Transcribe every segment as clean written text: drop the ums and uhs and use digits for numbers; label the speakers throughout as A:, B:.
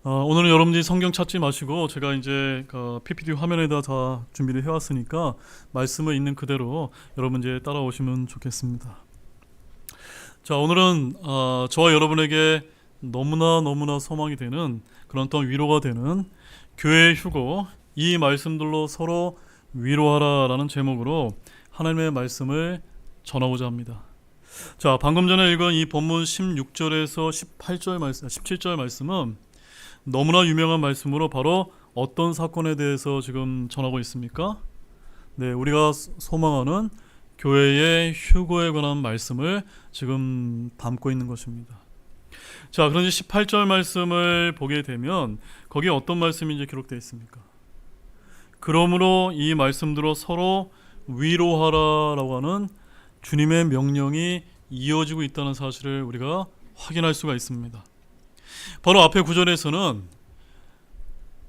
A: 오늘은 여러분들이 성경 찾지 마시고 제가 이제 PPT 화면에다 다 준비를 해왔으니까 말씀을 있는 그대로 여러분 이제 따라오시면 좋겠습니다. 자, 오늘은 저와 여러분에게 너무나 소망이 되는 그런 또 위로가 되는 교회의 휴고, 이 말씀들로 서로 위로하라라는 제목으로 하나님의 말씀을 전하고자 합니다. 자, 방금 전에 읽은 이 본문 16절에서 18절 말씀, 17절 말씀은 너무나 유명한 말씀으로 바로 어떤 사건에 대해서 지금 전하고 있습니까? 네, 우리가 소망하는 교회의 휴고에 관한 말씀을 지금 담고 있는 것입니다. 자, 그런데 18절 말씀을 보게 되면 거기에 어떤 말씀이 이제 기록되어 있습니까? 그러므로 이 말씀대로 서로 위로하라라고 하는 주님의 명령이 이어지고 있다는 사실을 우리가 확인할 수가 있습니다. 바로 앞에 구절에서는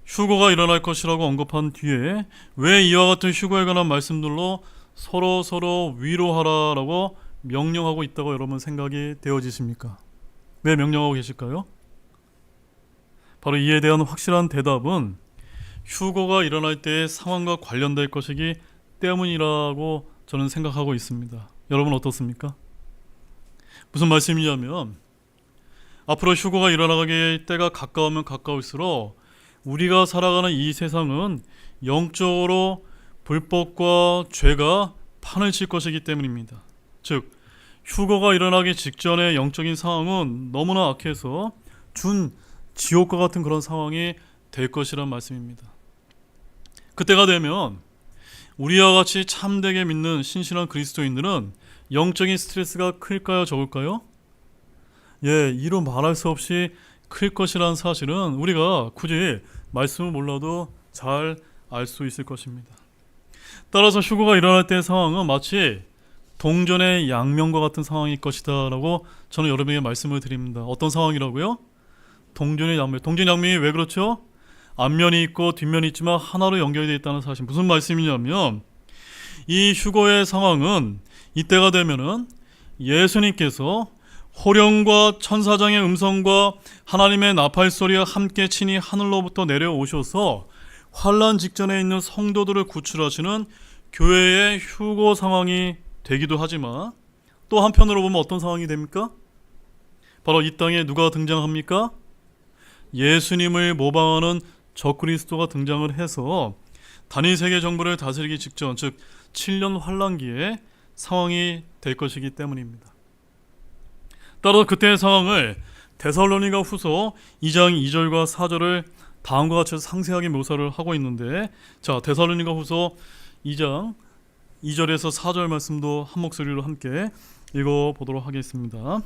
A: 휴고가 일어날 것이라고 언급한 뒤에 왜 이와 같은 휴고에 관한 말씀들로 서로 위로하라라고 명령하고 있다고 여러분 생각이 되어지십니까? 왜 명령하고 계실까요? 바로 이에 대한 확실한 대답은 휴고가 일어날 때의 상황과 관련될 것이기 때문이라고 저는 생각하고 있습니다. 여러분 어떻습니까? 무슨 말씀이냐면 앞으로 휴고가 일어나게 때가 가까우면 가까울수록 우리가 살아가는 이 세상은 영적으로 불법과 죄가 판을 칠 것이기 때문입니다. 즉, 휴고가 일어나기 직전의 영적인 상황은 너무나 악해서 준 지옥과 같은 그런 상황이 될 것이란 말씀입니다. 그때가 되면 우리와 같이 참되게 믿는 신실한 그리스도인들은 영적인 스트레스가 클까요, 적을까요? 예, 이루 말할 수 없이 클 것이라는 사실은 우리가 굳이 말씀을 몰라도 잘 알 수 있을 것입니다. 따라서 휴고가 일어날 때의 상황은 마치 동전의 양면과 같은 상황일 것이다 라고 저는 여러분에게 말씀을 드립니다. 어떤 상황이라고요? 동전의 양면. 동전 양면이 왜 그렇죠? 앞면이 있고 뒷면이 있지만 하나로 연결되어 있다는 사실. 무슨 말씀이냐면 이 휴고의 상황은 이때가 되면은 예수님께서 호령과 천사장의 음성과 하나님의 나팔 소리와 함께 친히 하늘로부터 내려오셔서 환난 직전에 있는 성도들을 구출하시는 교회의 휴고 상황이 되기도 하지만 또 한편으로 보면 어떤 상황이 됩니까? 바로 이 땅에 누가 등장합니까? 예수님을 모방하는 적그리스도가 등장을 해서 단일 세계 정부를 다스리기 직전, 즉 7년 환란기에 상황이 될 것이기 때문입니다. 따라서 그때의 상황을 데살로니가 후서 2장 2절과 4절을 다음과 같이 상세하게 묘사를 하고 있는데, 자, 데살로니가 후서 2장 2절에서 4절 말씀도 한 목소리로 함께 읽어보도록 하겠습니다.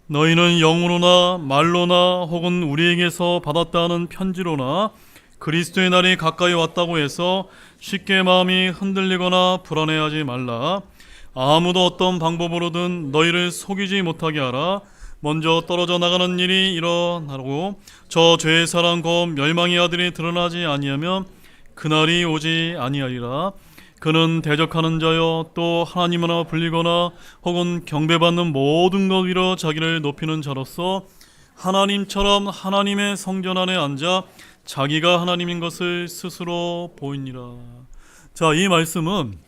A: 너희는 영으로나 말로나 혹은 우리에게서 받았다 하는 편지로나 그리스도의 날이 가까이 왔다고 해서 쉽게 마음이 흔들리거나 불안해하지 말라. 아무도 어떤 방법으로든 너희를 속이지 못하게 하라. 먼저 떨어져 나가는 일이 일어나고 저 죄의 사랑 곧 멸망의 아들이 드러나지 아니하면 그날이 오지 아니하리라. 그는 대적하는 자여 또 하나님으로 불리거나 혹은 경배받는 모든 것 위로 자기를 높이는 자로서 하나님처럼 하나님의 성전 안에 앉아 자기가 하나님인 것을 스스로 보이니라. 자, 이 말씀은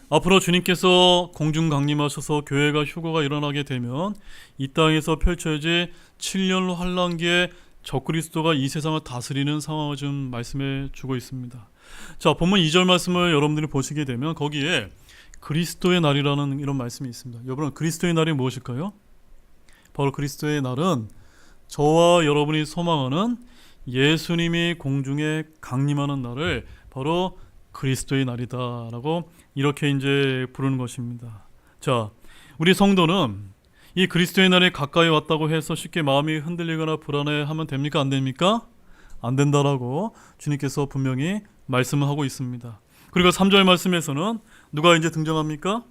A: 앞으로 주님께서 공중 강림하셔서 교회가 휴고가 일어나게 되면 이 땅에서 펼쳐질 7년 환란기에 적그리스도가 이 세상을 다스리는 상황을 좀 말씀해 주고 있습니다. 자, 본문 2절 말씀을 여러분들이 보시게 되면 거기에 그리스도의 날이라는 이런 말씀이 있습니다. 여러분, 그리스도의 날이 무엇일까요? 바로 그리스도의 날은 저와 여러분이 소망하는 예수님이 공중에 강림하는 날을 바로 그리스도의 날이다라고 이렇게 이제 부르는 것입니다. 자, 우리 성도는 이 그리스도의 날이 가까이 왔다고 해서 쉽게 마음이 흔들리거나 불안해하면 됩니까? 안 됩니까? 안 된다라고 주님께서 분명히 말씀을 하고 있습니다. 그리고 3절 말씀에서는 누가 이제 등장합니까?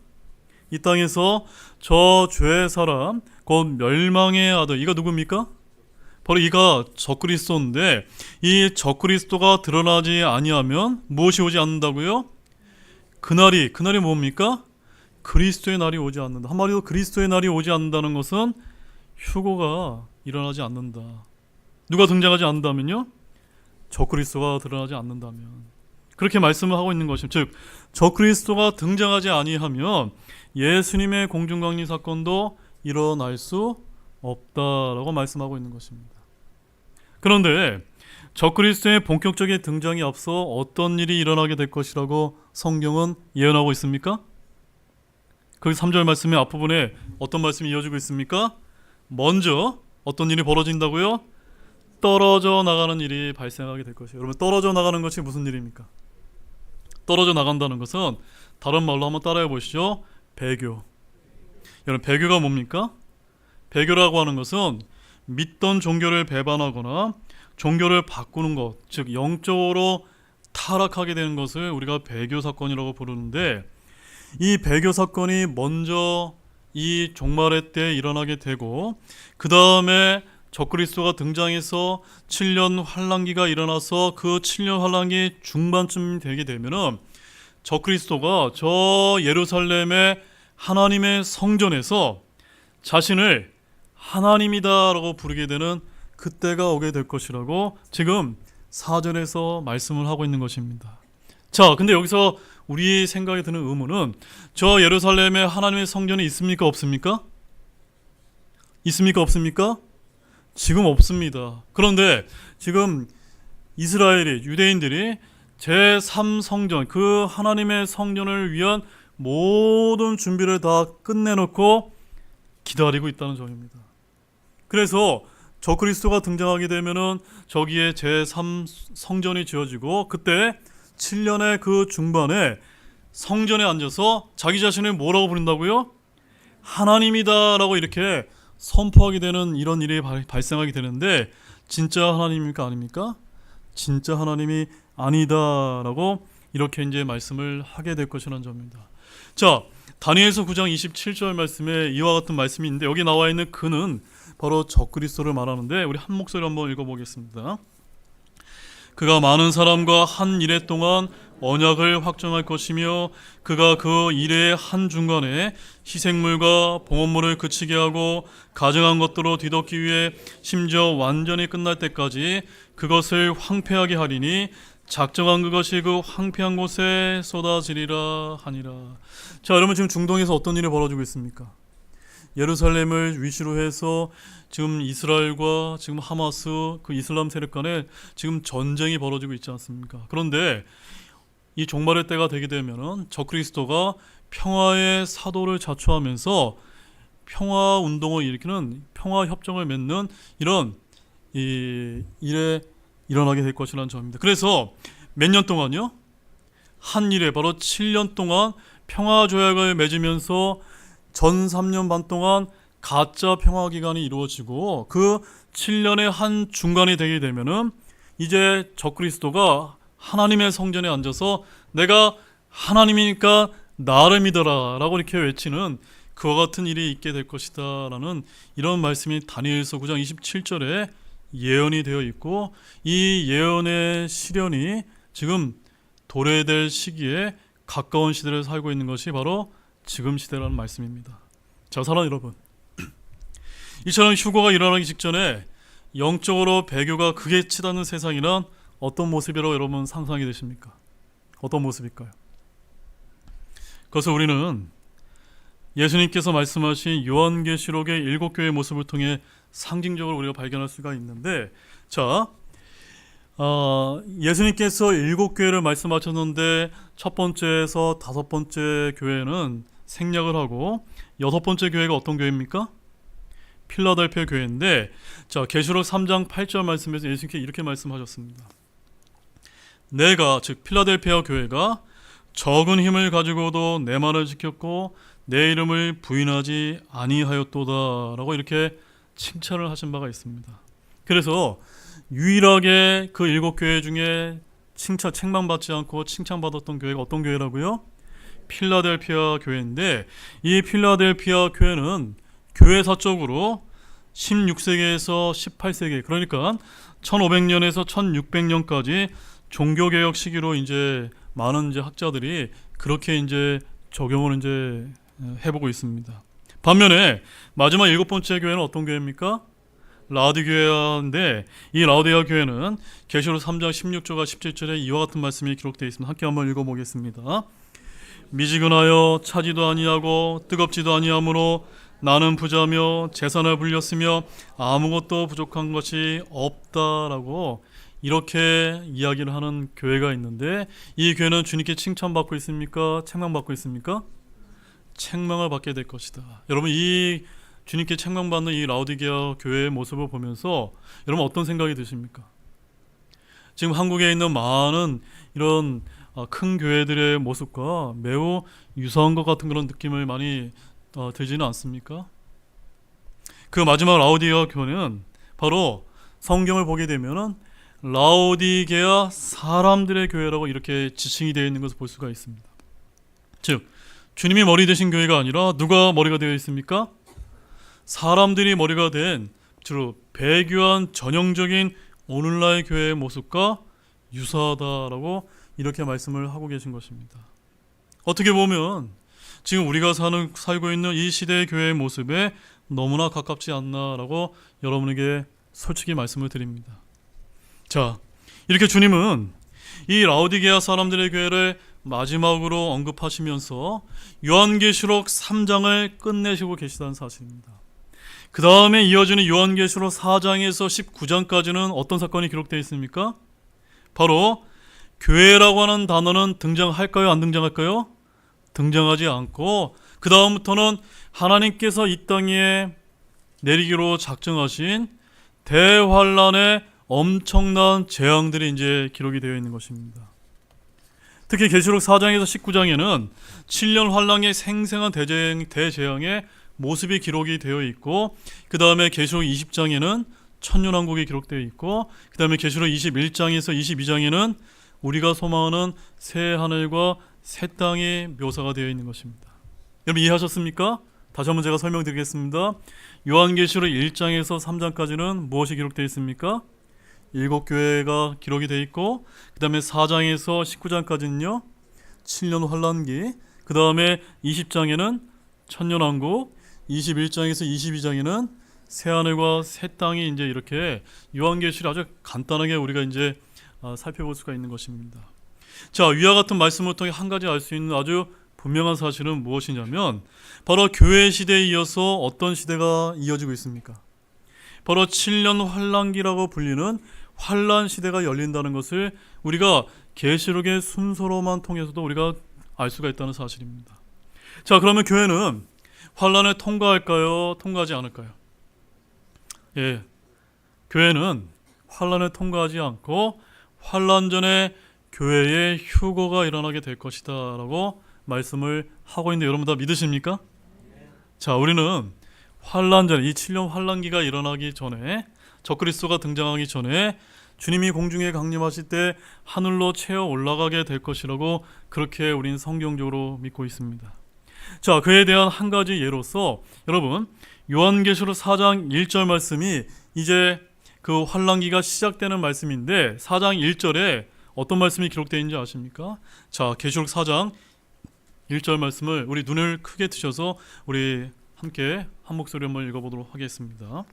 A: 이 땅에서 저 죄의 사람 곧 멸망의 아들, 이가 누굽니까? 바로 이가 적그리스도인데 이 적그리스도가 드러나지 아니하면 무엇이 오지 않는다고요? 그날이 뭡니까? 그리스도의 날이 오지 않는다. 한마디로 그리스도의 날이 오지 않는다는 것은 휴고가 일어나지 않는다. 누가 등장하지 않는다면요? 적그리스도가 드러나지 않는다면. 그렇게 말씀을 하고 있는 것입니다. 즉 적그리스도가 등장하지 아니하면 예수님의 공중강림 사건도 일어날 수 없다라고 말씀하고 있는 것입니다. 그런데 적그리스도의 본격적인 등장에 앞서 어떤 일이 일어나게 될 것이라고 성경은 예언하고 있습니까? 그 3절 말씀의 앞부분에 어떤 말씀이 이어지고 있습니까? 먼저 어떤 일이 벌어진다고요? 떨어져 나가는 일이 발생하게 될 것이에요. 여러분, 떨어져 나가는 것이 무슨 일입니까? 떨어져 나간다는 것은 다른 말로 한번 따라해 보시죠. 배교. 여러분, 배교가 뭡니까? 배교라고 하는 것은 믿던 종교를 배반하거나 종교를 바꾸는 것, 즉 영적으로 타락하게 되는 것을 우리가 배교 사건이라고 부르는데, 이 배교 사건이 먼저 이 종말의 때 일어나게 되고 그 다음에 적그리스도가 등장해서 7년 환란기가 일어나서 그 7년 환란기 중반쯤 되게 되면은 적그리스도가 저 예루살렘의 하나님의 성전에서 자신을 하나님이다라고 부르게 되는 그때가 오게 될 것이라고 지금 4절에서 말씀을 하고 있는 것입니다. 자, 근데 여기서 우리 생각에 드는 의문은, 저 예루살렘에 하나님의 성전이 있습니까? 없습니까? 있습니까? 없습니까? 지금 없습니다. 그런데 지금 이스라엘이, 유대인들이 제3성전, 그 하나님의 성전을 위한 모든 준비를 다 끝내놓고 기다리고 있다는 점입니다. 그래서 적그리스도가 등장하게 되면은 저기에 제3성전이 지어지고, 그때 7년의 그 중반에 성전에 앉아서 자기 자신을 뭐라고 부른다고요? 하나님이다 라고 이렇게 선포하게 되는 이런 일이 발생하게 되는데, 진짜 하나님입니까? 아닙니까? 진짜 하나님이 아니다 라고 이렇게 이제 말씀을 하게 될 것이라는 점입니다. 자, 다니엘서 9장 27절 말씀에 이와 같은 말씀이 있는데, 여기 나와 있는 그는 바로 적그리스도를 말하는데, 우리 한 목소리 한번 읽어보겠습니다. 그가 많은 사람과 한 이래 동안 언약을 확정할 것이며, 그가 그 이래의 한중간에 희생물과 봉헌물을 그치게 하고 가증한 것들로 뒤덮기 위해 심지어 완전히 끝날 때까지 그것을 황폐하게 하리니 작정한 그것이 그 황폐한 곳에 쏟아지리라 하니라. 자, 여러분, 지금 중동에서 어떤 일이 벌어지고 있습니까? 예루살렘을 위시로 해서 지금 이스라엘과 지금 하마스, 그 이슬람 세력 간에 지금 전쟁이 벌어지고 있지 않습니까? 그런데 이 종말의 때가 되게 되면은 적그리스도가 평화의 사도를 자초하면서 평화 운동을 일으키는, 평화 협정을 맺는 이런 일에 일어나게 될 것이라는 점입니다. 그래서 몇 년 동안요? 한 일에 바로 7년 동안 평화 조약을 맺으면서 전 3년 반 동안 가짜 평화 기간이 이루어지고, 그 7년의 한 중간이 되게 되면은 이제 적그리스도가 하나님의 성전에 앉아서 내가 하나님이니까 나를 믿어라 라고 이렇게 외치는 그와 같은 일이 있게 될 것이다 라는 이런 말씀이 다니엘서 9장 27절에 예언이 되어 있고, 이 예언의 실현이 지금 도래될 시기에 가까운 시대를 살고 있는 것이 바로 지금 시대라는 말씀입니다. 자, 사랑하는 여러분, 이처럼 휴거가 일어나기 직전에 영적으로 배교가 극에 치닫는 세상이란 어떤 모습이라고 여러분 상상이 되십니까? 어떤 모습일까요? 그래서 우리는 예수님께서 말씀하신 요한계시록의 7교회의 모습을 통해 상징적으로 우리가 발견할 수가 있는데, 자, 예수님께서 7교회를 말씀하셨는데 첫 번째에서 5번째 교회는 생략을 하고 6번째 교회가 어떤 교회입니까? 필라델피아 교회인데, 자, 계시록 3장 8절 말씀에서 예수님께서 이렇게 말씀하셨습니다. 내가, 즉 필라델피아 교회가 적은 힘을 가지고도 내 말을 지켰고 내 이름을 부인하지 아니하였도다 라고 이렇게 칭찬을 하신 바가 있습니다. 그래서 유일하게 그 7교회 중에 책망받지 않고 칭찬받았던 교회가 어떤 교회라고요? 필라델피아 교회인데, 이 필라델피아 교회는 교회사적으로 16세기에서 18세기, 그러니까 1500년에서 1600년까지 종교개혁 시기로 이제 많은 이제 학자들이 그렇게 이제 적용을 이제 해보고 있습니다. 반면에 마지막 7번째 교회는 어떤 교회입니까? 라우디게아인데 이 라우디게아 교회는 계시록 3장 16절과 17절에 이와 같은 말씀이 기록되어 있습니다. 함께 한번 읽어보겠습니다. 미지근하여 차지도 아니하고 뜨겁지도 아니하므로 나는 부자며 재산을 불렸으며 아무것도 부족한 것이 없다라고 이렇게 이야기를 하는 교회가 있는데, 이 교회는 주님께 칭찬받고 있습니까? 책망받고 있습니까? 책망을 받게 될 것이다. 여러분, 이 주님께 책망받는 이 라우디게아 교회의 모습을 보면서 여러분 어떤 생각이 드십니까? 지금 한국에 있는 많은 이런 큰 교회들의 모습과 매우 유사한 것 같은 그런 느낌을 많이 들지는 않습니까? 그 마지막 라우디게아 교회는 바로 성경을 보게 되면은 라우디게아 사람들의 교회라고 이렇게 지칭이 되어 있는 것을 볼 수가 있습니다. 즉, 주님이 머리 되신 교회가 아니라 누가 머리가 되어 있습니까? 사람들이 머리가 된 주로 배교한 전형적인 오늘날의 교회의 모습과 유사하다라고 이렇게 말씀을 하고 계신 것입니다. 어떻게 보면 지금 우리가 살고 있는 이 시대의 교회의 모습에 너무나 가깝지 않나라고 여러분에게 솔직히 말씀을 드립니다. 자, 이렇게 주님은 이 라우디게아 사람들의 교회를 마지막으로 언급하시면서 요한계시록 3장을 끝내시고 계시다는 사실입니다. 그 다음에 이어지는 요한계시록 4장에서 19장까지는 어떤 사건이 기록되어 있습니까? 바로 교회라고 하는 단어는 등장할까요? 안 등장할까요? 등장하지 않고 그 다음부터는 하나님께서 이 땅에 내리기로 작정하신 대환란의 엄청난 재앙들이 이제 기록이 되어 있는 것입니다. 특히 계시록 4장에서 19장에는 7년 환란의 생생한 대재앙의 모습이 기록이 되어 있고, 그 다음에 계시록 20장에는 천년왕국이 기록되어 있고, 그 다음에 계시록 21장에서 22장에는 우리가 소망하는 새 하늘과 새 땅이 묘사가 되어 있는 것입니다. 여러분 이해하셨습니까? 다시 한번 제가 설명드리겠습니다. 요한계시록 1장에서 3장까지는 무엇이 기록되어 있습니까? 7교회가 기록이 되어 있고, 그 다음에 4장에서 19장까지는요 7년 환란기, 그 다음에 20장에는 천년왕국, 21장에서 22장에는 새하늘과 새 땅이 이제 이렇게 요한계시를 아주 간단하게 우리가 이제 살펴볼 수가 있는 것입니다. 자, 위와 같은 말씀을 통해 한 가지 알 수 있는 아주 분명한 사실은 무엇이냐면 바로 교회 시대에 이어서 어떤 시대가 이어지고 있습니까? 바로 7년 환란기라고 불리는 환란 시대가 열린다는 것을 우리가 계시록의 순서로만 통해서도 우리가 알 수가 있다는 사실입니다. 자, 그러면 교회는 환란을 통과할까요? 통과하지 않을까요? 예, 교회는 환란을 통과하지 않고 환란 전에 교회의 휴거가 일어나게 될 것이다 라고 말씀을 하고 있는데 여러분 다 믿으십니까? 자, 우리는 환란 전에, 이 7년 환란기가 일어나기 전에, 적그리스도가 등장하기 전에 주님이 공중에 강림하실 때 하늘로 채어 올라가게 될 것이라고 그렇게 우리는 성경적으로 믿고 있습니다. 자, 그에 대한 한 가지 예로서 여러분 요한계시록 4장 1절 말씀이 이제 그 환란기가 시작되는 말씀인데 4장 1절에 어떤 말씀이 기록되어 있는지 아십니까? 자, 계시록 4장 1절 말씀을 우리 눈을 크게 뜨셔서 우리 함께 한 목소리 한번 읽어보도록 하겠습니다.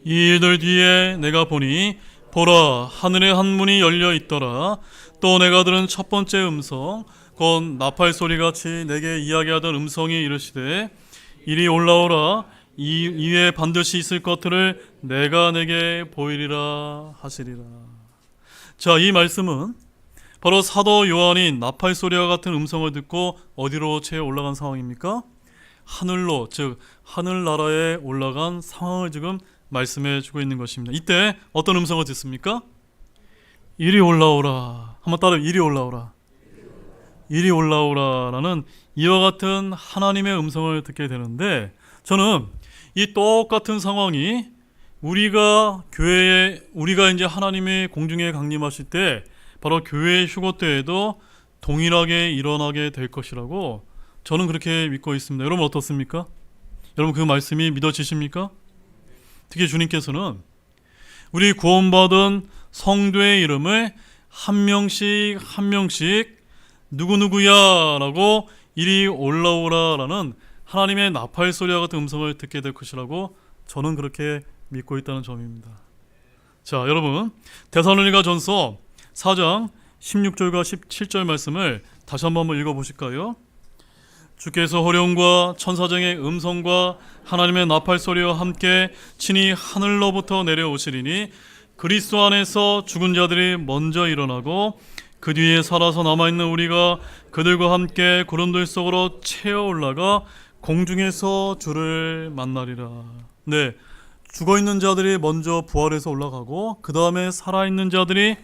A: 이 일들 뒤에 내가 보니 보라, 하늘의 한 문이 열려 있더라. 또 내가 들은 첫 번째 음성, 곧 나팔 소리같이 내게 이야기하던 음성이 이르시되 이리 올라오라. 이 위에 반드시 있을 것들을 내가 내게 보이리라 하시리라. 자, 이 말씀은 바로 사도 요한이 나팔 소리와 같은 음성을 듣고 어디로 채 올라간 상황입니까? 하늘로, 즉 하늘나라에 올라간 상황을 지금 말씀해 주고 있는 것입니다. 이때 어떤 음성을 듣습니까? 이리 올라오라. 한번 따라, 이리 올라오라. 이리 올라오라라는 이와 같은 하나님의 음성을 듣게 되는데, 저는 이 똑같은 상황이 우리가 이제 하나님의 공중에 강림하실 때 바로 교회의 휴거 때에도 동일하게 일어나게 될 것이라고 저는 그렇게 믿고 있습니다. 여러분 어떻습니까? 여러분 그 말씀이 믿어지십니까? 특히 주님께서는 우리 구원받은 성도의 이름을 한 명씩 한 명씩 누구누구야 라고 이리 올라오라 라는 하나님의 나팔 소리와 같은 음성을 듣게 될 것이라고 저는 그렇게 믿고 있다는 점입니다. 자, 여러분, 데살로니가전서 4장 16절과 17절 말씀을 다시 한번 읽어보실까요? 주께서 호령과 천사장의 음성과 하나님의 나팔 소리와 함께 친히 하늘로부터 내려오시리니 그리스도 안에서 죽은 자들이 먼저 일어나고 그 뒤에 살아서 남아있는 우리가 그들과 함께 구름들 속으로 채어 올라가 공중에서 주를 만나리라. 네, 죽어있는 자들이 먼저 부활해서 올라가고 그 다음에 살아있는 자들이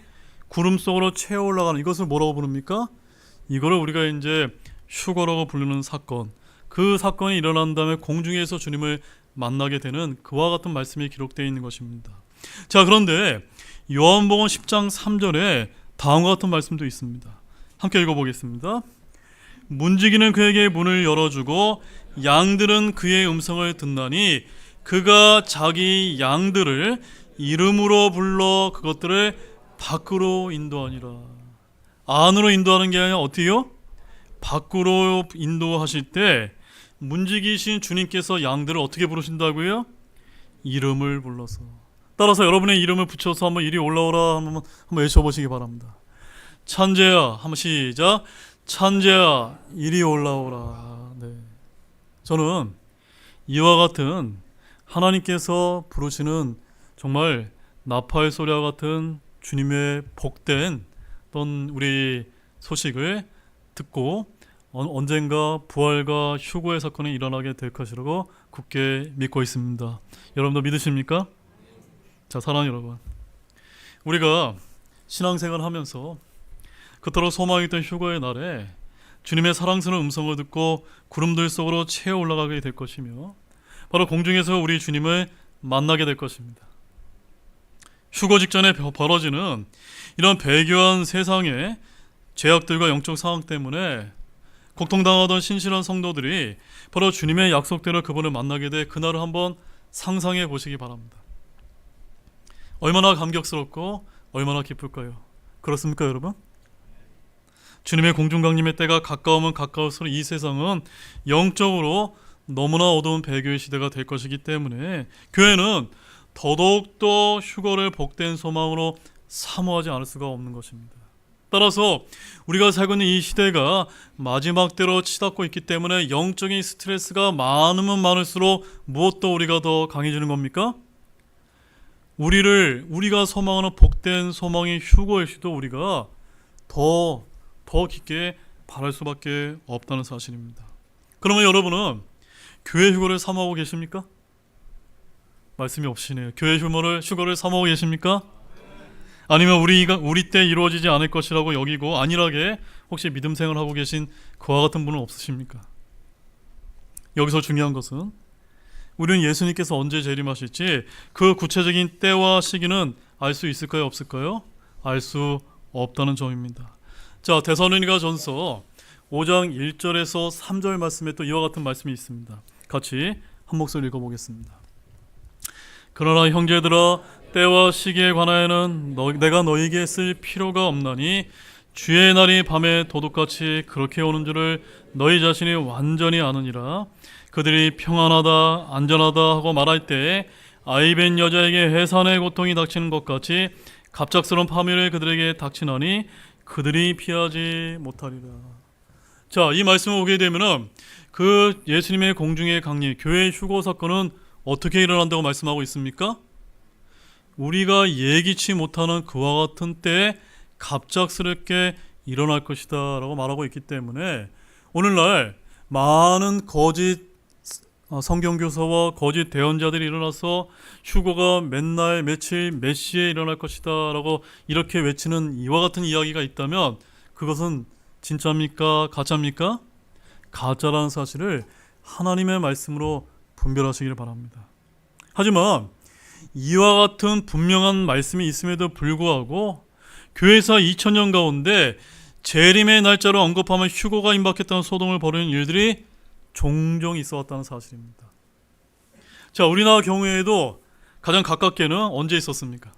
A: 구름 속으로 채어 올라가는, 이것을 뭐라고 부릅니까? 이거를 우리가 이제 휴거라고 부르는 사건, 그 사건이 일어난 다음에 공중에서 주님을 만나게 되는 그와 같은 말씀이 기록되어 있는 것입니다. 자, 그런데 요한복음 10장 3절에 다음과 같은 말씀도 있습니다. 함께 읽어보겠습니다. 문지기는 그에게 문을 열어주고 양들은 그의 음성을 듣나니 그가 자기 양들을 이름으로 불러 그것들을 밖으로 인도하니라. 안으로 인도하는 게 아니라 어떻게요? 밖으로 인도하실 때 문지기신 주님께서 양들을 어떻게 부르신다고요? 이름을 불러서. 따라서 여러분의 이름을 붙여서 한번 이리 올라오라 한번 외쳐보시기 바랍니다. 찬재야, 한번 시작. 찬재야, 이리 올라오라. 네. 저는 이와 같은 하나님께서 부르시는 정말 나팔 소리와 같은 주님의 복된 어떤 우리 소식을 듣고 언젠가 부활과 휴거의 사건이 일어나게 될 것이라고 굳게 믿고 있습니다. 여러분도 믿으십니까? 자, 사랑하는 여러분, 우리가 신앙생활을 하면서 그토록 소망했던 휴거의 날에 주님의 사랑스러운 음성을 듣고 구름들 속으로 채어 올라가게 될 것이며 바로 공중에서 우리 주님을 만나게 될 것입니다. 휴거 직전에 벌어지는 이런 배교한 세상의 죄악들과 영적 상황 때문에 고통당하던 신실한 성도들이 바로 주님의 약속대로 그분을 만나게 돼 그날을 한번 상상해 보시기 바랍니다. 얼마나 감격스럽고 얼마나 기쁠까요? 그렇습니까, 여러분? 주님의 공중강림의 때가 가까우면 가까울수록 이 세상은 영적으로 너무나 어두운 배교의 시대가 될 것이기 때문에 교회는 더더욱더 휴거를 복된 소망으로 사모하지 않을 수가 없는 것입니다. 따라서 우리가 살고 있는 이 시대가 마지막 때로 치닫고 있기 때문에 영적인 스트레스가 많으면 많을수록 무엇도 우리가 더 강해지는 겁니까? 우리가 소망하는 복된 소망의 휴거의 시도 우리가 더 깊게 바랄 수밖에 없다는 사실입니다. 그러면 여러분은 교회 휴거를 사모하고 계십니까? 말씀이 없으시네요. 교회 휴거를 사모하고 계십니까? 아니면 우리 때 이루어지지 않을 것이라고 여기고 안일하게 혹시 믿음 생활을 하고 계신 그와 같은 분은 없으십니까? 여기서 중요한 것은 우리는 예수님께서 언제 재림하실지 그 구체적인 때와 시기는 알 수 있을까요, 없을까요? 알 수 없다는 점입니다. 자, 데살로니가전서 5장 1절에서 3절 말씀에 또 이와 같은 말씀이 있습니다. 같이 한 목소리 읽어보겠습니다. 그러나 형제들아, 때와 시기에 관하여는 내가 너희에게 쓸 필요가 없나니 주의 날이 밤에 도둑같이 그렇게 오는 줄을 너희 자신이 완전히 아느니라. 그들이 평안하다 안전하다 하고 말할 때에 아이벤 여자에게 해산의 고통이 닥치는 것 같이 갑작스러운 파멸이 그들에게 닥치나니 그들이 피하지 못하리라. 자, 이 말씀을 보게 되면은 그 예수님의 공중의 강림, 교회의 휴거 사건은 어떻게 일어난다고 말씀하고 있습니까? 우리가 예기치 못하는 그와 같은 때에 갑작스럽게 일어날 것이다 라고 말하고 있기 때문에 오늘날 많은 거짓 성경교사와 거짓 대언자들이 일어나서 휴거가 몇 날, 며칠, 몇 시에 일어날 것이다 라고 이렇게 외치는 이와 같은 이야기가 있다면 그것은 진짜입니까? 가짜입니까? 가짜라는 사실을 하나님의 말씀으로 분별하시기를 바랍니다. 하지만 이와 같은 분명한 말씀이 있음에도 불구하고 교회사 2000년 가운데 재림의 날짜를 언급하면 휴거가 임박했다는 소동을 벌이는 일들이 종종 있어 왔다는 사실입니다. 자, 우리나라 경우에도 가장 가깝게는 언제 있었습니까?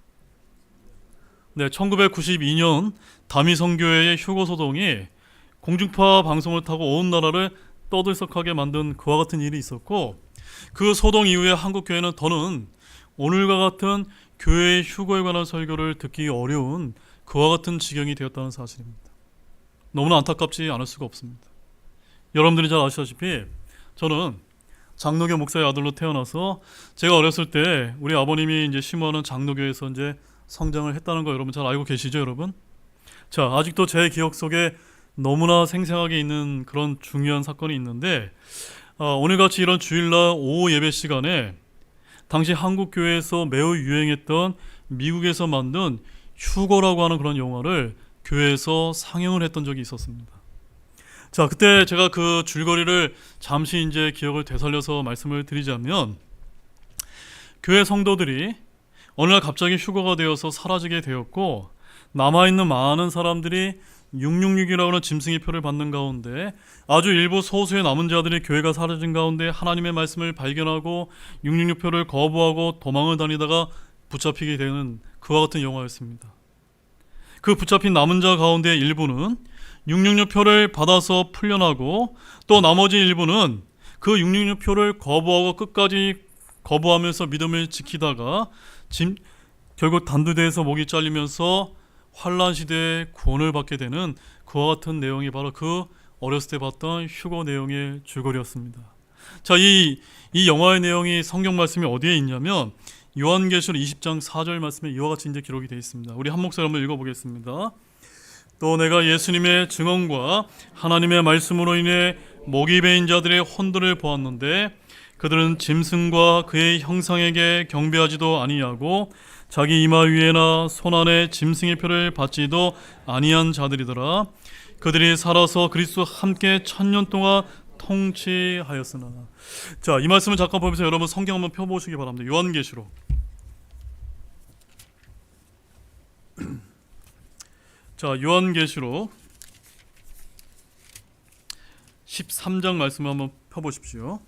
A: 네, 1992년 다미성교회의 휴거 소동이 공중파 방송을 타고 온 나라를 떠들썩하게 만든 그와 같은 일이 있었고 그 소동 이후에 한국교회는 더는 오늘과 같은 교회의 휴거에 관한 설교를 듣기 어려운 그와 같은 지경이 되었다는 사실입니다. 너무나 안타깝지 않을 수가 없습니다. 여러분들이 잘 아시다시피 저는 장로교 목사의 아들로 태어나서 제가 어렸을 때 우리 아버님이 이제 심호하는 장로교에서 이제 성장을 했다는 거 여러분 잘 알고 계시죠, 여러분? 자, 아직도 제 기억 속에 너무나 생생하게 있는 그런 중요한 사건이 있는데 오늘같이 이런 주일날 오후 예배 시간에 당시 한국 교회에서 매우 유행했던 미국에서 만든 휴거라고 하는 그런 영화를 교회에서 상영을 했던 적이 있었습니다. 자, 그때 제가 그 줄거리를 잠시 이제 기억을 되살려서 말씀을 드리자면, 교회 성도들이 어느 날 갑자기 휴거가 되어서 사라지게 되었고, 남아있는 많은 사람들이 666이라고 하는 짐승의 표를 받는 가운데 아주 일부 소수의 남은 자들이 교회가 사라진 가운데 하나님의 말씀을 발견하고 666표를 거부하고 도망을 다니다가 붙잡히게 되는 그와 같은 영화였습니다. 그 붙잡힌 남은 자 가운데 일부는 666표를 받아서 풀려나고, 또 나머지 일부는 그 666표를 거부하고 끝까지 거부하면서 믿음을 지키다가 결국 단두대에서 목이 잘리면서 환란 시대에 구원을 받게 되는 그와 같은 내용이 바로 그 어렸을 때 봤던 휴거 내용의 줄거리였습니다. 자, 이 영화의 내용이 성경 말씀이 어디에 있냐면 요한계시록 20장 4절 말씀에 이와 같이 이제 기록이 되어 있습니다. 우리 한 목소리 한번 읽어보겠습니다. 또 내가 예수님의 증언과 하나님의 말씀으로 인해 목이 베인 자들의 혼돈을 보았는데 그들은 짐승과 그의 형상에게 경배하지도 아니하고 자기 이마 위에나 손 안에 짐승의 표를 받지도 아니한 자들이더라. 그들이 살아서 그리스도와 함께 1000년 동안 통치하였으나. 자, 이 말씀을 잠깐 보면서 여러분 성경 한번 펴보시기 바랍니다. 요한계시록 자, 요한계시록 13장 말씀을 한번 펴보십시오.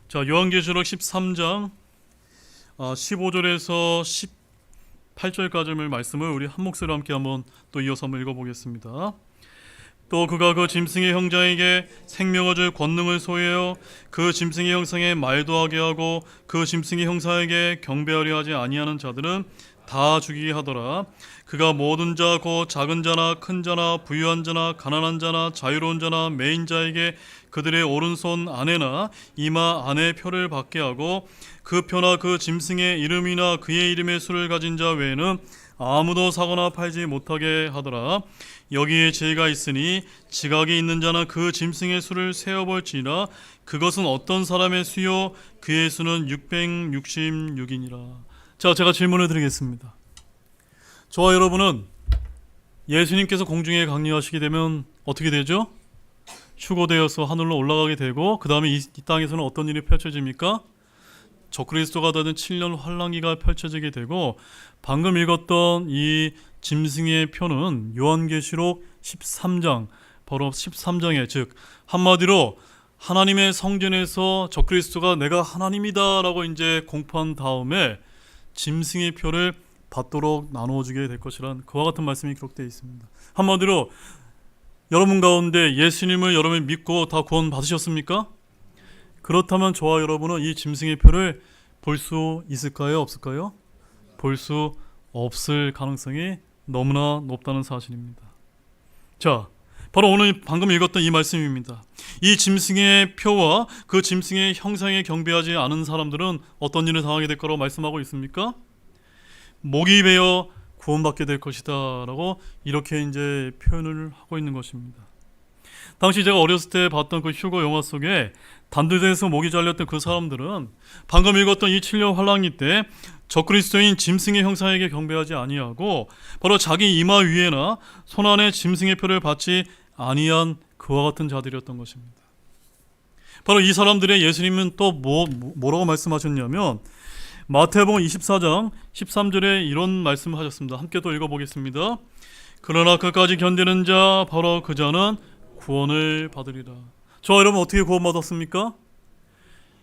A: 자, 요한계시록 13장 15절에서 18절까지의 말씀을 우리 한 목소리로 함께 한번 또 이어서 한번 읽어보겠습니다. 또 그가 그 짐승의 형제에게 생명을 줄 권능을 소유하여 그 짐승의 형상에 말도 하게 하고 그 짐승의 형상에게 경배하려 하지 아니하는 자들은 다 죽이게 하더라. 그가 모든 자 곧 작은 자나 큰 자나 부유한 자나 가난한 자나 자유로운 자나 매인 자에게 그들의 오른손 안에나 이마 안에 표를 받게 하고 그 표나 그 짐승의 이름이나 그의 이름의 수를 가진 자 외에는 아무도 사거나 팔지 못하게 하더라. 여기에 죄가 있으니 지각이 있는 자는 그 짐승의 수를 세어볼지니라. 그것은 어떤 사람의 수요 그의 수는 666이니라. 자, 제가 질문을 드리겠습니다. 저와 여러분은 예수님께서 공중에 강림하시게 되면 어떻게 되죠? 휴거되어서 하늘로 올라가게 되고, 그 다음에 이 땅에서는 어떤 일이 펼쳐집니까? 적그리스도가 되는 7년 환란기가 펼쳐지게 되고, 방금 읽었던 이 짐승의 표는 요한계시록 13장, 바로 13장에, 즉 한마디로 하나님의 성전에서 적그리스도가 내가 하나님이다 라고 이제 공포한 다음에 짐승의 표를 받도록 나누어주게 될 것이란 그와 같은 말씀이 기록되어 있습니다. 한마디로 여러분 가운데 예수님을 여러분이 믿고 다 구원 받으셨습니까? 그렇다면 저와 여러분은 이 짐승의 표를 볼 수 있을까요? 없을까요? 볼 수 없을 가능성이 너무나 높다는 사실입니다. 자, 바로 오늘 방금 읽었던 이 말씀입니다. 이 짐승의 표와 그 짐승의 형상에 경배하지 않은 사람들은 어떤 일을 당하게 될 거라고 말씀하고 있습니까? 목이 베어 구원받게 될 것이다 라고 이렇게 이제 표현을 하고 있는 것입니다. 당시 제가 어렸을 때 봤던 그 휴거 영화 속에 단두대에서 목이 잘렸던 그 사람들은 방금 읽었던 이 7년 환란기 때 적그리스도인 짐승의 형상에게 경배하지 아니하고 바로 자기 이마 위에나 손 안에 짐승의 표를 받지 아니한 그와 같은 자들이었던 것입니다. 바로 이 사람들의 예수님은 또 뭐라고 말씀하셨냐면 마태복음 24장 13절에 이런 말씀을 하셨습니다. 함께 또 읽어보겠습니다. 그러나 끝까지 견디는 자 바로 그 자는 구원을 받으리라. 저 여러분 어떻게 구원받았습니까?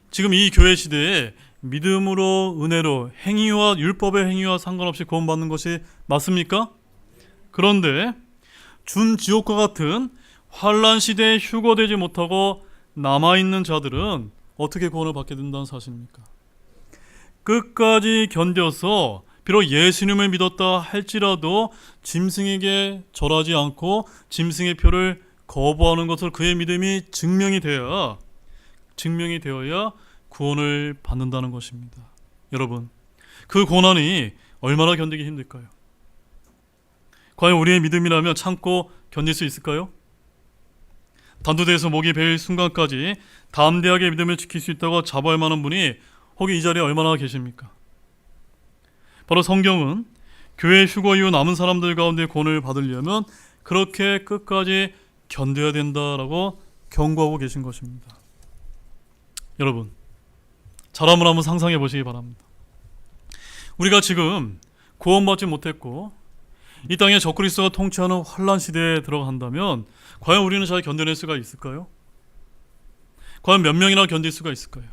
A: 지금 이 교회 시대에 믿음으로 은혜로 행위와 율법의 행위와 상관없이 구원받는 것이 맞습니까? 그런데 준 지옥과 같은 환란 시대에 휴거되지 못하고 남아있는 자들은 어떻게 구원을 받게 된다는 사실입니까? 끝까지 견뎌서 비록 예수님을 믿었다 할지라도 짐승에게 절하지 않고 짐승의 표를 거부하는 것을 그의 믿음이 증명이 되어야 구원을 받는다는 것입니다. 여러분, 그 고난이 얼마나 견디기 힘들까요? 과연 우리의 믿음이라면 참고 견딜 수 있을까요? 단두대에서 목이 베일 순간까지 담대하게 믿음을 지킬 수 있다고 자부할 만한 분이 혹시 이 자리에 얼마나 계십니까? 바로 성경은 교회 휴거 이후 남은 사람들 가운데 구원을 받으려면 그렇게 끝까지 견뎌야 된다라고 경고하고 계신 것입니다. 여러분, 저를 한번 상상해 보시기 바랍니다. 우리가 지금 구원받지 못했고 이 땅에 적그리스도가 통치하는 환란 시대에 들어간다면 과연 우리는 잘 견뎌낼 수가 있을까요? 과연 몇 명이나 견딜 수가 있을까요?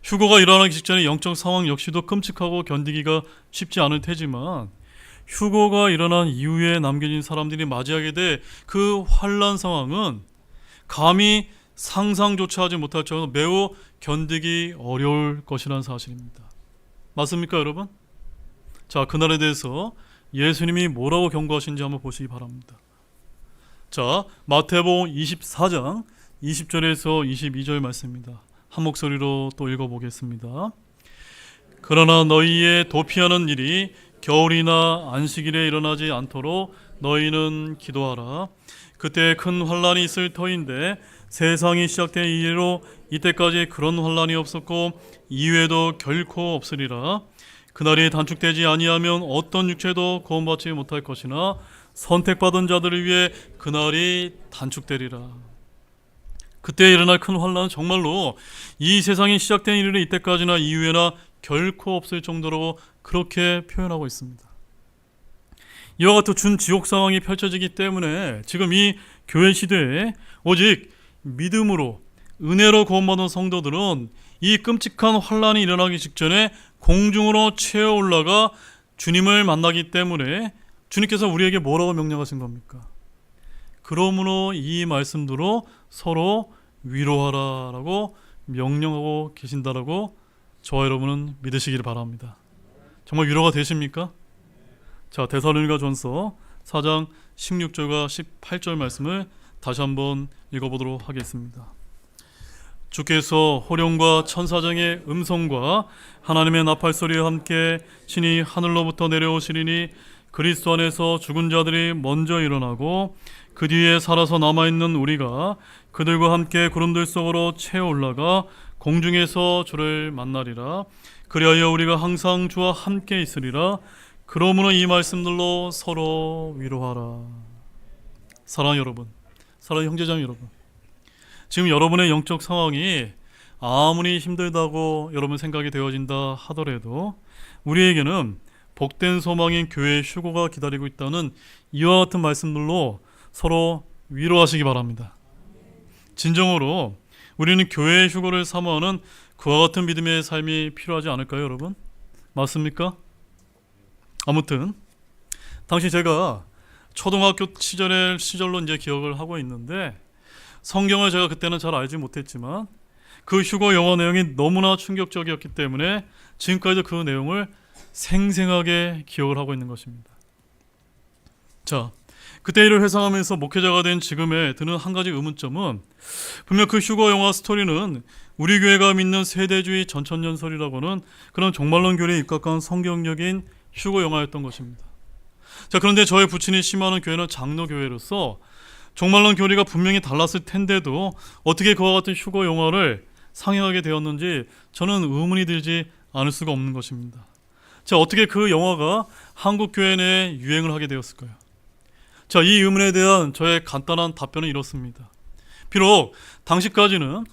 A: 휴거가 일어나기 직전에 영적 상황 역시도 끔찍하고 견디기가 쉽지 않을 테지만 휴거가 일어난 이후에 남겨진 사람들이 맞이하게 될 그 환란 상황은 감히 상상조차 하지 못할 정도로 매우 견디기 어려울 것이라는 사실입니다. 맞습니까, 여러분? 자, 그날에 대해서 예수님이 뭐라고 경고하신지 한번 보시기 바랍니다. 자, 마태복음 24장 20절에서 22절 말씀입니다. 한 목소리로 또 읽어보겠습니다. 그러나 너희의 도피하는 일이 겨울이나 안식일에 일어나지 않도록 너희는 기도하라. 그때 큰 환란이 있을 터인데 세상이 시작된 이래로 이때까지 그런 환란이 없었고 이후에도 결코 없으리라. 그날이 단축되지 아니하면 어떤 육체도 구원받지 못할 것이나 선택받은 자들을 위해 그날이 단축되리라. 그때 일어날 큰 환란은 정말로 이 세상이 시작된 이래로 이때까지나 이후에나 결코 없을 정도로 그렇게 표현하고 있습니다. 이와 같은 준지옥 상황이 펼쳐지기 때문에 지금 이 교회 시대에 오직 믿음으로 은혜로 구원받은 성도들은 이 끔찍한 환란이 일어나기 직전에 공중으로 채어 올라가 주님을 만나기 때문에 주님께서 우리에게 뭐라고 명령하신 겁니까? 그러므로 이 말씀대로 서로 위로하라라고 명령하고 계신다라고 저와 여러분은 믿으시기를 바랍니다. 정말 위로가 되십니까? 자, 데살로니가전서 4장 16절과 18절 말씀을 다시 한번 읽어보도록 하겠습니다. 주께서 호령과 천사장의 음성과 하나님의 나팔소리와 함께 신이 하늘로부터 내려오시리니 그리스도 안에서 죽은 자들이 먼저 일어나고 그 뒤에 살아서 남아있는 우리가 그들과 함께 구름들 속으로 채어 올라가 공중에서 주를 만나리라. 그리하여 우리가 항상 주와 함께 있으리라. 그러므로 이 말씀들로 서로 위로하라. 사랑하는 여러분, 사랑하는 형제자매 여러분, 지금 여러분의 영적 상황이 아무리 힘들다고 여러분 생각이 되어진다 하더라도 우리에게는 복된 소망인 교회의 휴거가 기다리고 있다는 이와 같은 말씀들로 서로 위로하시기 바랍니다. 진정으로 우리는 교회의 휴거를 사모하는 그와 같은 믿음의 삶이 필요하지 않을까요, 여러분? 맞습니까? 아무튼 당시 제가 초등학교 시절로 이제 기억을 하고 있는데 성경을 제가 그때는 잘 알지 못했지만 그 휴거 영화 내용이 너무나 충격적이었기 때문에 지금까지도 그 내용을 생생하게 기억을 하고 있는 것입니다. 자, 그때 일을 회상하면서 목회자가 된 지금에 드는 한 가지 의문점은 분명 그 휴거 영화 스토리는 우리 교회가 믿는 세대주의 전천년설이라고는 그런 종말론 교리에 입각한 성경적인 휴거 영화였던 것입니다. 자, 그런데 저의 부친이 심화하는 교회는 장로교회로서 종말론 교리가 분명히 달랐을 텐데도 어떻게 그와 같은 휴거 영화를 상영하게 되었는지 저는 의문이 들지 않을 수가 없는 것입니다. 자, 어떻게 그 영화가 한국 교회 내에 유행을 하게 되었을까요? 자, 이 의문에 대한 저의 간단한 답변은 이렇습니다. 비록 당시까지는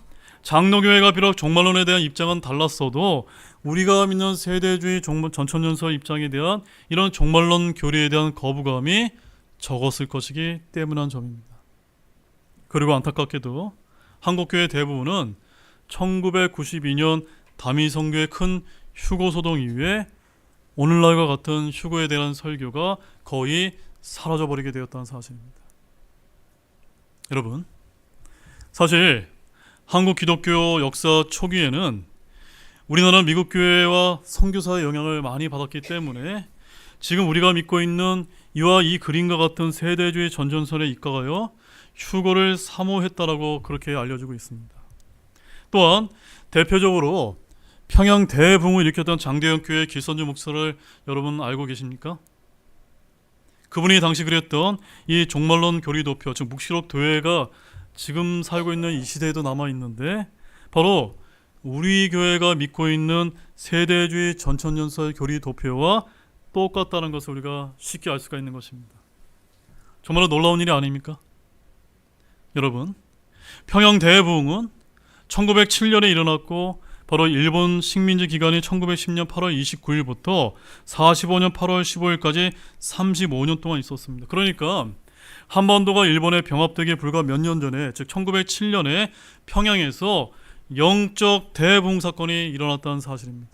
A: 장로교회가 비록 종말론에 대한 입장은 달랐어도 우리가 믿는 세대주의 전천년설 입장에 대한 이런 종말론 교리에 대한 거부감이 적었을 것이기 때문한 점입니다. 그리고 안타깝게도 한국교회 대부분은 1992년 다미성교의 큰 휴거소동 이후에 오늘날과 같은 휴거에 대한 설교가 거의 사라져버리게 되었다는 사실입니다. 여러분, 사실 한국 기독교 역사 초기에는 우리나라 미국 교회와 선교사의 영향을 많이 받았기 때문에 지금 우리가 믿고 있는 이와 이 그림과 같은 세대주의 전전선에 입각하여 휴거를 사모했다라고 그렇게 알려지고 있습니다. 또한 대표적으로 평양 대붕을 일으켰던 장대현 교회 길선주 목사를 여러분 알고 계십니까? 그분이 당시 그렸던 이 종말론 교리도표, 즉 묵시록 도회가 지금 살고 있는 이 시대에도 남아있는데 바로 우리 교회가 믿고 있는 세대주의 전천년설 교리도표와 똑같다는 것을 우리가 쉽게 알 수가 있는 것입니다. 정말로 놀라운 일이 아닙니까? 여러분, 평양 대붕은 1907년에 일어났고 바로 일본 식민지 기간이 1910년 8월 29일부터 45년 8월 15일까지 35년 동안 있었습니다. 그러니까 한반도가 일본에 병합되기 불과 몇 년 전에, 즉 1907년에 평양에서 영적 대붕 사건이 일어났다는 사실입니다.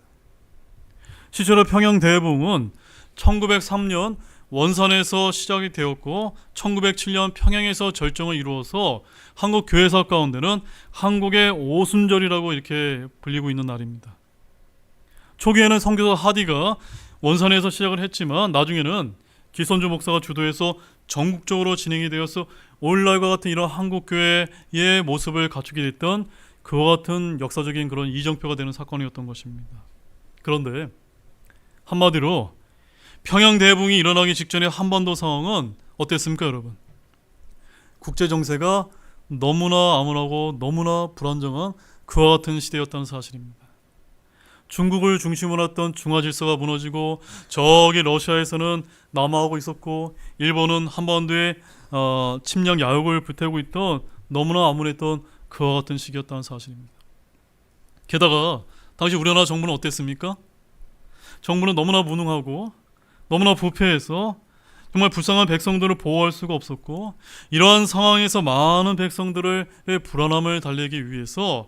A: 실제로 평양 대붕은 1903년 원산에서 시작이 되었고 1907년 평양에서 절정을 이루어서 한국 교회사 가운데는 한국의 오순절이라고 이렇게 불리고 있는 날입니다. 초기에는 선교사 하디가 원산에서 시작을 했지만 나중에는 길선주 목사가 주도해서 전국적으로 진행이 되어서 오늘날과 같은 이런 한국 교회의 모습을 갖추게 됐던 그와 같은 역사적인 그런 이정표가 되는 사건이었던 것입니다. 그런데 한마디로 평양 대붕이 일어나기 직전의 한반도 상황은 어땠습니까, 여러분? 국제 정세가 너무나 암울하고 너무나 불안정한 그와 같은 시대였다는 사실입니다. 중국을 중심으로 했던 중화 질서가 무너지고 저기 러시아에서는 남하하고 있었고 일본은 한반도에 침략 야욕을 불태우고 있던 너무나 암울했던 그와 같은 시기였다는 사실입니다. 게다가 당시 우리나라 정부는 어땠습니까? 정부는 너무나 무능하고 너무나 부패해서 정말 불쌍한 백성들을 보호할 수가 없었고 이러한 상황에서 많은 백성들의 불안함을 달래기 위해서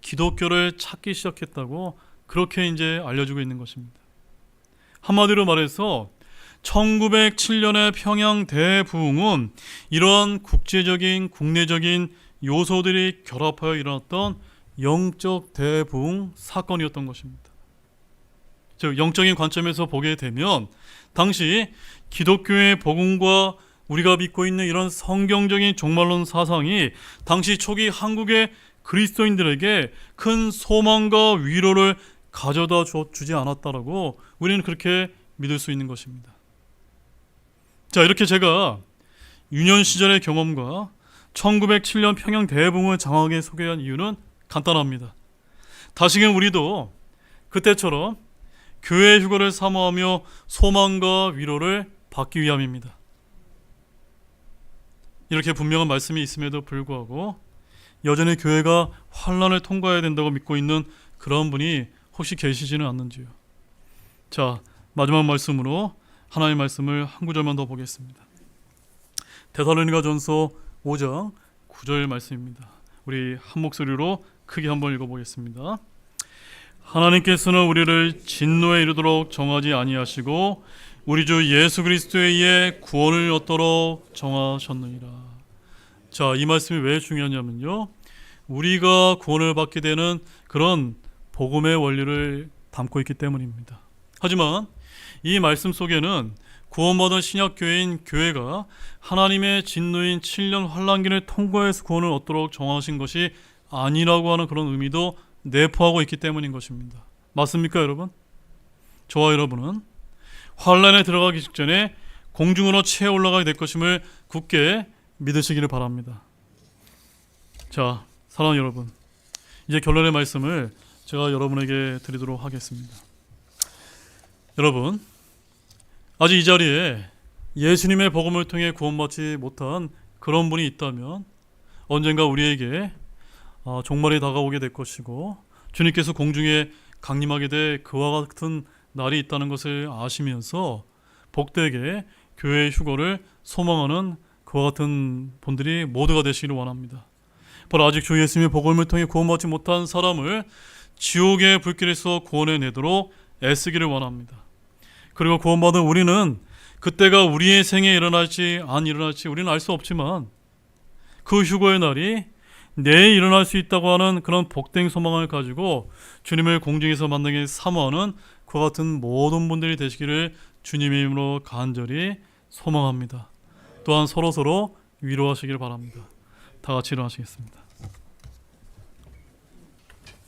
A: 기독교를 찾기 시작했다고 그렇게 이제 알려지고 있는 것입니다. 한마디로 말해서 1907년의 평양 대붕은 이러한 국제적인 국내적인 요소들이 결합하여 일어났던 영적 대붕 사건이었던 것입니다. 즉 영적인 관점에서 보게 되면 당시 기독교의 복음과 우리가 믿고 있는 이런 성경적인 종말론 사상이 당시 초기 한국의 그리스도인들에게 큰 소망과 위로를 가져다 주지 않았다라고 우리는 그렇게 믿을 수 있는 것입니다. 자, 이렇게 제가 유년 시절의 경험과 1907년 평양 대붕을 장황하게 소개한 이유는 간단합니다. 다시금 우리도 그때처럼 교회 휴거를 사모하며 소망과 위로를 받기 위함입니다. 이렇게 분명한 말씀이 있음에도 불구하고 여전히 교회가 환난을 통과해야 된다고 믿고 있는 그런 분이 혹시 계시지는 않는지요? 자, 마지막 말씀으로 하나님의 말씀을 한 구절만 더 보겠습니다. 데살로니가전서 5장 9절 말씀입니다. 우리 한 목소리로 크게 한번 읽어보겠습니다. 하나님께서는 우리를 진노에 이르도록 정하지 아니하시고 우리 주 예수 그리스도에 의해 구원을 얻도록 정하셨느니라. 자, 이 말씀이 왜 중요하냐면요, 우리가 구원을 받게 되는 그런 복음의 원리를 담고 있기 때문입니다. 하지만 이 말씀 속에는 구원받은 신약교회인 교회가 하나님의 진노인 7년 환난기를 통과해서 구원을 얻도록 정하신 것이 아니라고 하는 그런 의미도 내포하고 있기 때문인 것입니다. 맞습니까, 여러분? 저와 여러분은 환난에 들어가기 직전에 공중으로 치어 올라가게 될 것임을 굳게 믿으시기를 바랍니다. 자, 사랑하는 여러분, 이제 결론의 말씀을 제가 여러분에게 드리도록 하겠습니다. 여러분, 아직 이 자리에 예수님의 복음을 통해 구원받지 못한 그런 분이 있다면 언젠가 우리에게 종말이 다가오게 될 것이고 주님께서 공중에 강림하게 될 그와 같은 날이 있다는 것을 아시면서 복되게 교회의 휴거를 소망하는 그와 같은 분들이 모두가 되시기를 원합니다. 바로 아직 주 예수님의 복음을 통해 구원받지 못한 사람을 지옥의 불길에서 구원해내도록 애쓰기를 원합니다. 그리고 구원받은 우리는 그때가 우리의 생에 일어날지 안 일어날지 우리는 알 수 없지만 그 휴거의 날이 내일 일어날 수 있다고 하는 그런 복된 소망을 가지고 주님을 공중에서 만나기 사모하는 그와 같은 모든 분들이 되시기를 주님의 이름으로 간절히 소망합니다. 또한 서로서로 위로하시길 바랍니다. 다 같이 일어나시겠습니다.